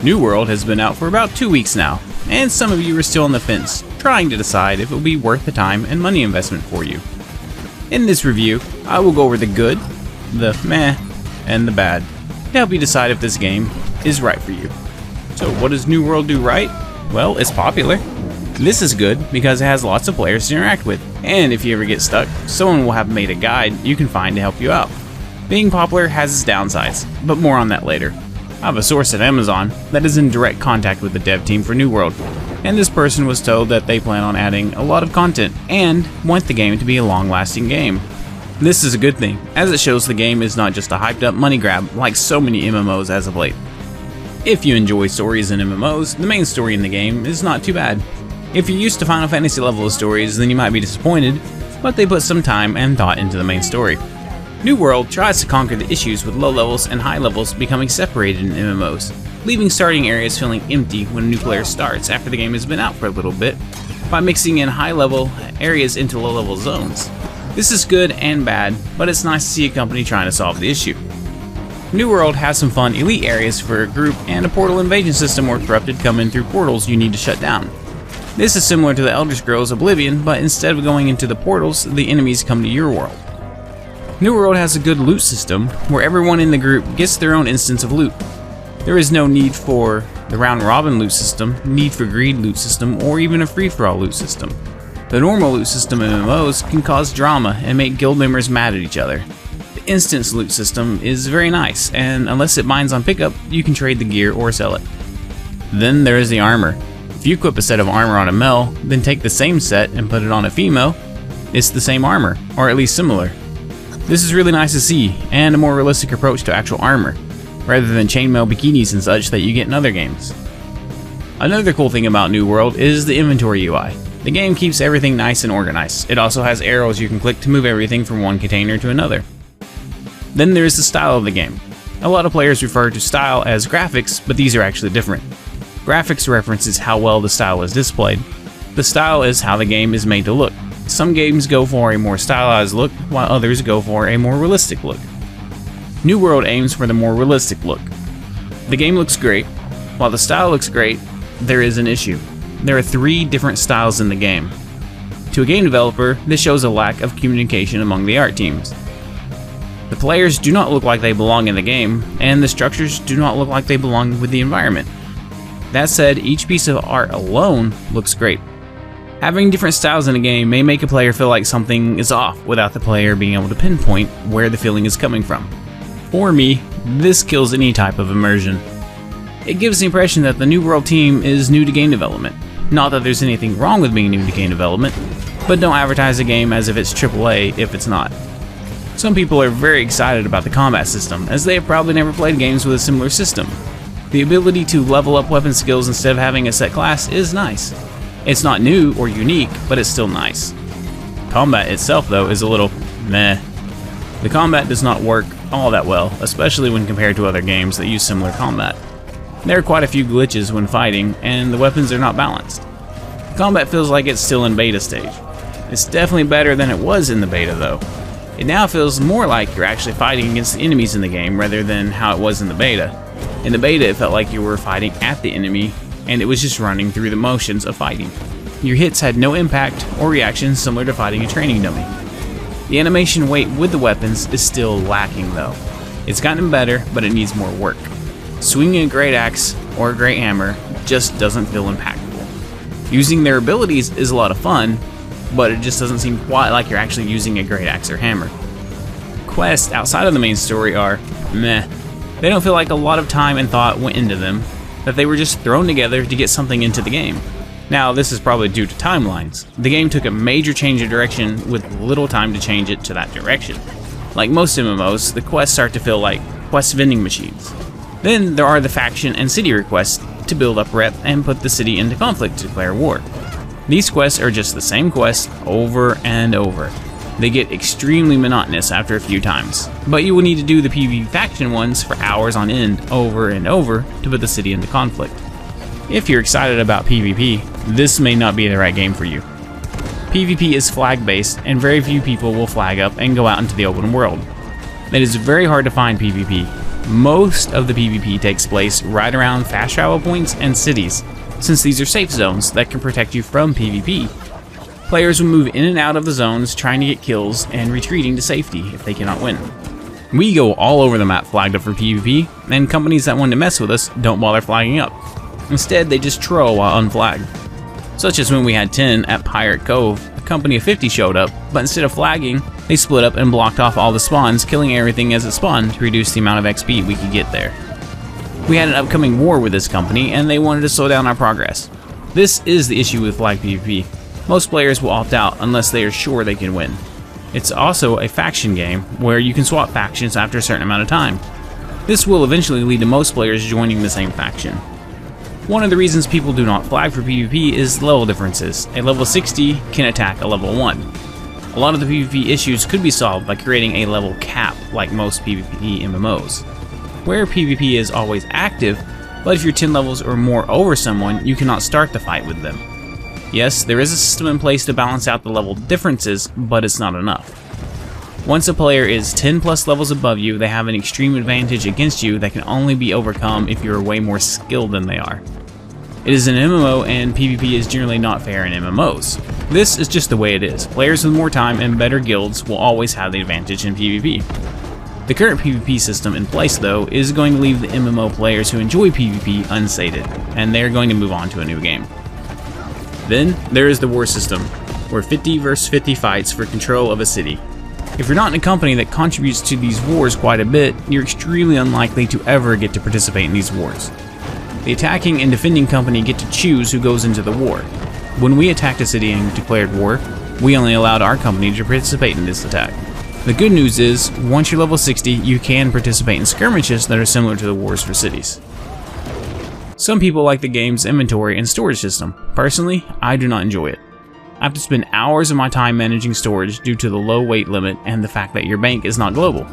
New World has been out for about 2 weeks now, and some of you are still on the fence, trying to decide if it will be worth the time and money investment for you. In this review, I will go over the good, the meh, and the bad, to help you decide if this game is right for you. So what does New World do right? Well, it's popular. This is good because it has lots of players to interact with, and if you ever get stuck, someone will have made a guide you can find to help you out. Being popular has its downsides, but more on that later. I have a source at Amazon that is in direct contact with the dev team for New World, and this person was told that they plan on adding a lot of content and want the game to be a long-lasting game. This is a good thing, as it shows the game is not just a hyped-up money grab like so many MMOs as of late. If you enjoy stories in MMOs, the main story in the game is not too bad. If you're used to Final Fantasy level of stories, then you might be disappointed, but they put some time and thought into the main story. New World tries to conquer the issues with low levels and high levels becoming separated in MMOs, leaving starting areas feeling empty when a new player starts after the game has been out for a little bit, by mixing in high level areas into low level zones. This is good and bad, but it's nice to see a company trying to solve the issue. New World has some fun elite areas for a group and a portal invasion system where corrupted come in through portals you need to shut down. This is similar to the Elder Scrolls Oblivion, but instead of going into the portals, the enemies come to your world. New World has a good loot system, where everyone in the group gets their own instance of loot. There is no need for the round-robin loot system, need for greed loot system, or even a free-for-all loot system. The normal loot system in MMOs can cause drama and make guild members mad at each other. The instance loot system is very nice, and unless it binds on pickup, you can trade the gear or sell it. Then there is the armor. If you equip a set of armor on a male, then take the same set and put it on a female, it's the same armor, or at least similar. This is really nice to see, and a more realistic approach to actual armor, rather than chainmail bikinis and such that you get in other games. Another cool thing about New World is the inventory UI. The game keeps everything nice and organized. It also has arrows you can click to move everything from one container to another. Then there is the style of the game. A lot of players refer to style as graphics, but these are actually different. Graphics references how well the style is displayed. The style is how the game is made to look. Some games go for a more stylized look, while others go for a more realistic look. New World aims for the more realistic look. The game looks great. While the style looks great, there is an issue. There are 3 different styles in the game. To a game developer, this shows a lack of communication among the art teams. The players do not look like they belong in the game, and the structures do not look like they belong with the environment. That said, each piece of art alone looks great. Having different styles in a game may make a player feel like something is off without the player being able to pinpoint where the feeling is coming from. For me, this kills any type of immersion. It gives the impression that the New World team is new to game development. Not that there's anything wrong with being new to game development, but don't advertise a game as if it's AAA if it's not. Some people are very excited about the combat system, as they have probably never played games with a similar system. The ability to level up weapon skills instead of having a set class is nice. It's not new or unique, but it's still nice. Combat itself, though, is a little meh. The combat does not work all that well, especially when compared to other games that use similar combat. There are quite a few glitches when fighting, and the weapons are not balanced. Combat feels like it's still in beta stage. It's definitely better than it was in the beta, though. It now feels more like you're actually fighting against the enemies in the game rather than how it was in the beta. In the beta, it felt like you were fighting at the enemy, and it was just running through the motions of fighting. Your hits had no impact or reaction, similar to fighting a training dummy. The animation weight with the weapons is still lacking though. It's gotten better, but it needs more work. Swinging a great axe or a great hammer just doesn't feel impactful. Using their abilities is a lot of fun, but it just doesn't seem quite like you're actually using a great axe or hammer. Quests outside of the main story are meh. They don't feel like a lot of time and thought went into them, that they were just thrown together to get something into the game. Now, this is probably due to timelines. The game took a major change of direction with little time to change it to that direction. Like most MMOs, the quests start to feel like quest vending machines. Then there are the faction and city requests to build up rep and put the city into conflict to declare war. These quests are just the same quests over and over. They get extremely monotonous after a few times, but you will need to do the PvP faction ones for hours on end over and over to put the city into conflict. If you're excited about PvP, this may not be the right game for you. PvP is flag based and very few people will flag up and go out into the open world. It is very hard to find PvP. Most of the PvP takes place right around fast travel points and cities, since these are safe zones that can protect you from PvP. Players will move in and out of the zones trying to get kills and retreating to safety if they cannot win. We go all over the map flagged up for PvP, and companies that want to mess with us don't bother flagging up. Instead, they just troll while unflagged. Such as when we had 10 at Pirate Cove, a company of 50 showed up, but instead of flagging, they split up and blocked off all the spawns, killing everything as it spawned to reduce the amount of XP we could get there. We had an upcoming war with this company, and they wanted to slow down our progress. This is the issue with flag PvP. Most players will opt out unless they are sure they can win. It's also a faction game, where you can swap factions after a certain amount of time. This will eventually lead to most players joining the same faction. One of the reasons people do not flag for PvP is level differences. A level 60 can attack a level 1. A lot of the PvP issues could be solved by creating a level cap like most PvP MMOs, where PvP is always active, but if you're 10 levels or more over someone, you cannot start the fight with them. Yes, there is a system in place to balance out the level differences, but it's not enough. Once a player is 10 plus levels above you, they have an extreme advantage against you that can only be overcome if you're way more skilled than they are. It is an MMO, and PvP is generally not fair in MMOs. This is just the way it is. Players with more time and better guilds will always have the advantage in PvP. The current PvP system in place, though, is going to leave the MMO players who enjoy PvP unsated, and they're going to move on to a new game. Then, there is the war system, where 50 vs 50 fights for control of a city. If you're not in a company that contributes to these wars quite a bit, you're extremely unlikely to ever get to participate in these wars. The attacking and defending company get to choose who goes into the war. When we attacked a city and declared war, we only allowed our company to participate in this attack. The good news is, once you're level 60, you can participate in skirmishes that are similar to the wars for cities. Some people like the game's inventory and storage system. Personally, I do not enjoy it. I have to spend hours of my time managing storage due to the low weight limit and the fact that your bank is not global.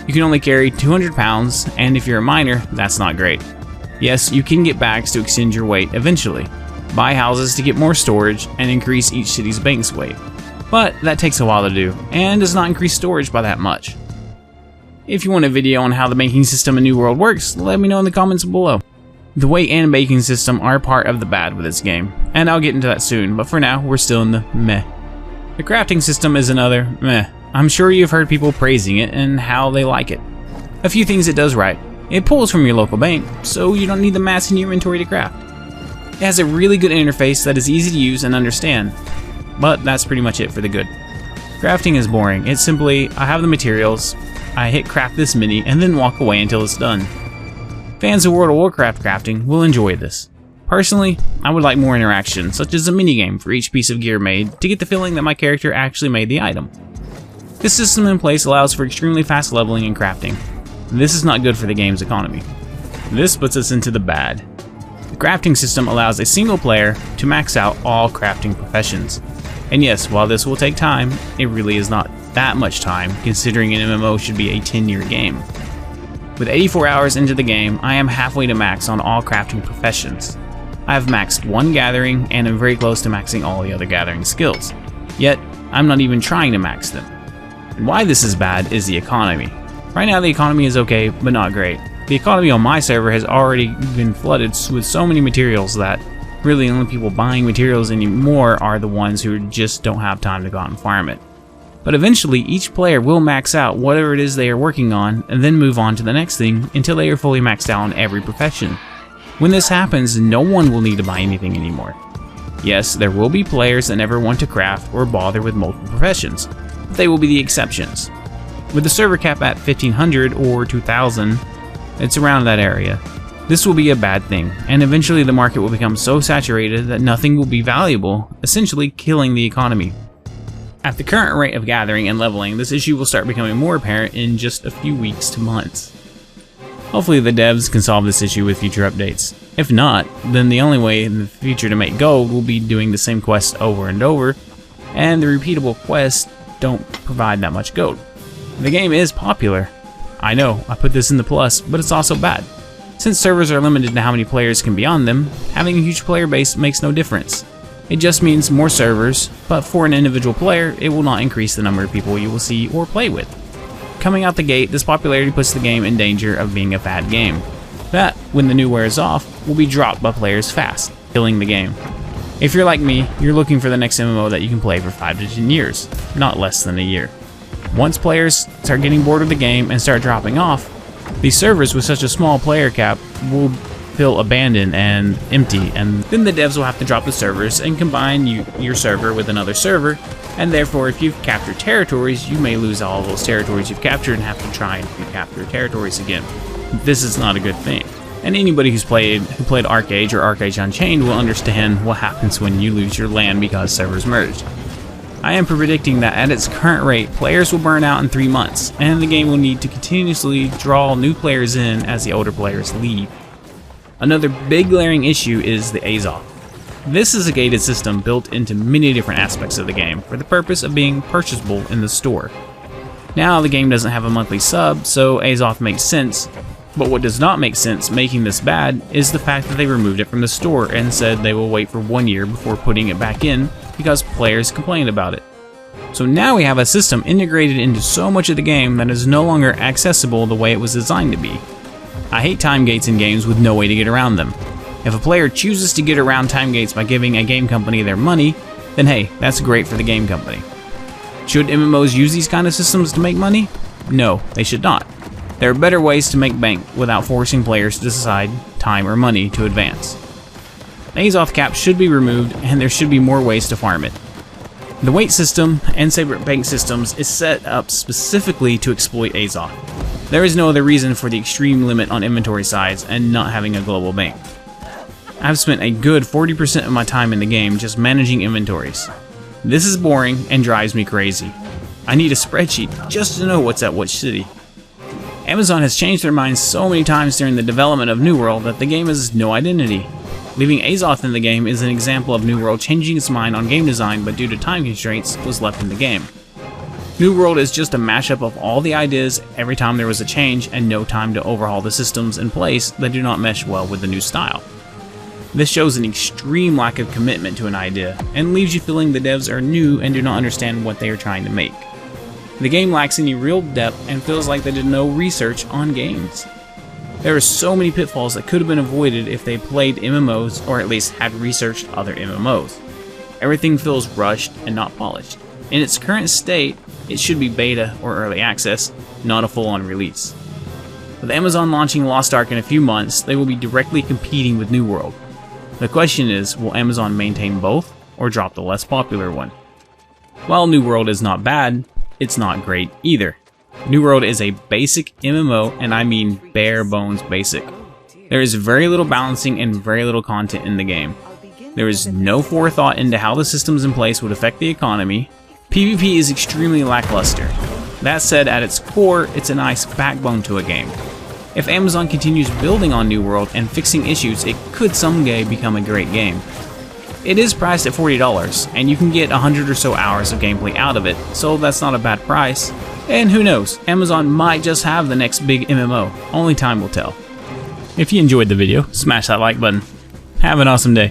You can only carry 200 pounds, and if you're a miner, that's not great. Yes, you can get bags to extend your weight eventually, buy houses to get more storage, and increase each city's bank's weight. But that takes a while to do, and does not increase storage by that much. If you want a video on how the banking system in New World works, let me know in the comments below. The weight and banking system are part of the bad with this game, and I'll get into that soon, but for now, we're still in the meh. The crafting system is another meh. I'm sure you've heard people praising it and how they like it. A few things it does right. It pulls from your local bank, so you don't need the mass in your inventory to craft. It has a really good interface that is easy to use and understand, but that's pretty much it for the good. Crafting is boring. It's simply, I have the materials, I hit craft this many, and then walk away until it's done. Fans of World of Warcraft crafting will enjoy this. Personally, I would like more interaction, such as a minigame for each piece of gear made, to get the feeling that my character actually made the item. This system in place allows for extremely fast leveling and crafting. This is not good for the game's economy. This puts us into the bad. The crafting system allows a single player to max out all crafting professions. And yes, while this will take time, it really is not that much time, considering an MMO should be a 10-year game. With 84 hours into the game, I am halfway to max on all crafting professions. I have maxed one gathering, and am very close to maxing all the other gathering skills. Yet, I'm not even trying to max them. And why this is bad is the economy. Right now the economy is okay, but not great. The economy on my server has already been flooded with so many materials that really the only people buying materials anymore are the ones who just don't have time to go out and farm it. But eventually each player will max out whatever it is they are working on and then move on to the next thing until they are fully maxed out on every profession. When this happens, no one will need to buy anything anymore. Yes, there will be players that never want to craft or bother with multiple professions, but they will be the exceptions. With the server cap at 1500 or 2000, it's around that area. This will be a bad thing, and eventually the market will become so saturated that nothing will be valuable, essentially killing the economy. At the current rate of gathering and leveling, this issue will start becoming more apparent in just a few weeks to months. Hopefully the devs can solve this issue with future updates. If not, then the only way in the future to make gold will be doing the same quests over and over, and the repeatable quests don't provide that much gold. The game is popular. I know, I put this in the plus, but it's also bad. Since servers are limited to how many players can be on them, having a huge player base makes no difference. It just means more servers, but for an individual player, it will not increase the number of people you will see or play with. coming out the gate, this popularity puts the game in danger of being a fad game. That, when the new wears off, will be dropped by players fast, killing the game. If you're like me, you're looking for the next MMO that you can play for 5 to 10 years, not less than a year. Once players start getting bored of the game and start dropping off, these servers with such a small player cap will feel abandoned and empty, and then the devs will have to drop the servers and combine your server with another server, and therefore if you've captured territories, you may lose all those territories you've captured and have to try and recapture territories again. This is not a good thing. And anybody who played ArcAge or ArcAge Unchained will understand what happens when you lose your land because servers merged. I am predicting that at its current rate, players will burn out in 3 months, and the game will need to continuously draw new players in as the older players leave. Another big glaring issue is the Azoth. This is a gated system built into many different aspects of the game for the purpose of being purchasable in the store. Now the game doesn't have a monthly sub, so Azoth makes sense, but what does not make sense making this bad is the fact that they removed it from the store and said they will wait for 1 year before putting it back in because players complained about it. So now we have a system integrated into so much of the game that is no longer accessible the way it was designed to be. I hate time gates in games with no way to get around them. If a player chooses to get around time gates by giving a game company their money, then hey, that's great for the game company. Should MMOs use these kind of systems to make money? No, they should not. There are better ways to make bank without forcing players to decide time or money to advance. The Azoth cap should be removed, and there should be more ways to farm it. The wait system and separate bank systems is set up specifically to exploit Azoth. There is no other reason for the extreme limit on inventory size and not having a global bank. I've spent a good 40% of my time in the game just managing inventories. This is boring and drives me crazy. I need a spreadsheet just to know what's at which city. Amazon has changed their minds so many times during the development of New World that the game has no identity. Leaving Azoth in the game is an example of New World changing its mind on game design, but due to time constraints was left in the game. New World is just a mashup of all the ideas every time there was a change and no time to overhaul the systems in place that do not mesh well with the new style. This shows an extreme lack of commitment to an idea and leaves you feeling the devs are new and do not understand what they are trying to make. The game lacks any real depth and feels like they did no research on games. There are so many pitfalls that could have been avoided if they played MMOs or at least had researched other MMOs. Everything feels rushed and not polished. In its current state, it should be beta or early access, not a full-on release. With Amazon launching Lost Ark in a few months, they will be directly competing with New World. The question is, will Amazon maintain both or drop the less popular one? While New World is not bad, it's not great either. New World is a basic MMO, and I mean bare bones basic. There is very little balancing and very little content in the game. There is no forethought into how the systems in place would affect the economy. PvP is extremely lackluster. That said, at its core, it's a nice backbone to a game. If Amazon continues building on New World and fixing issues, it could someday become a great game. It is priced at $40, and you can get 100 or so hours of gameplay out of it, so that's not a bad price. And who knows, Amazon might just have the next big MMO. Only time will tell. If you enjoyed the video, smash that like button. Have an awesome day.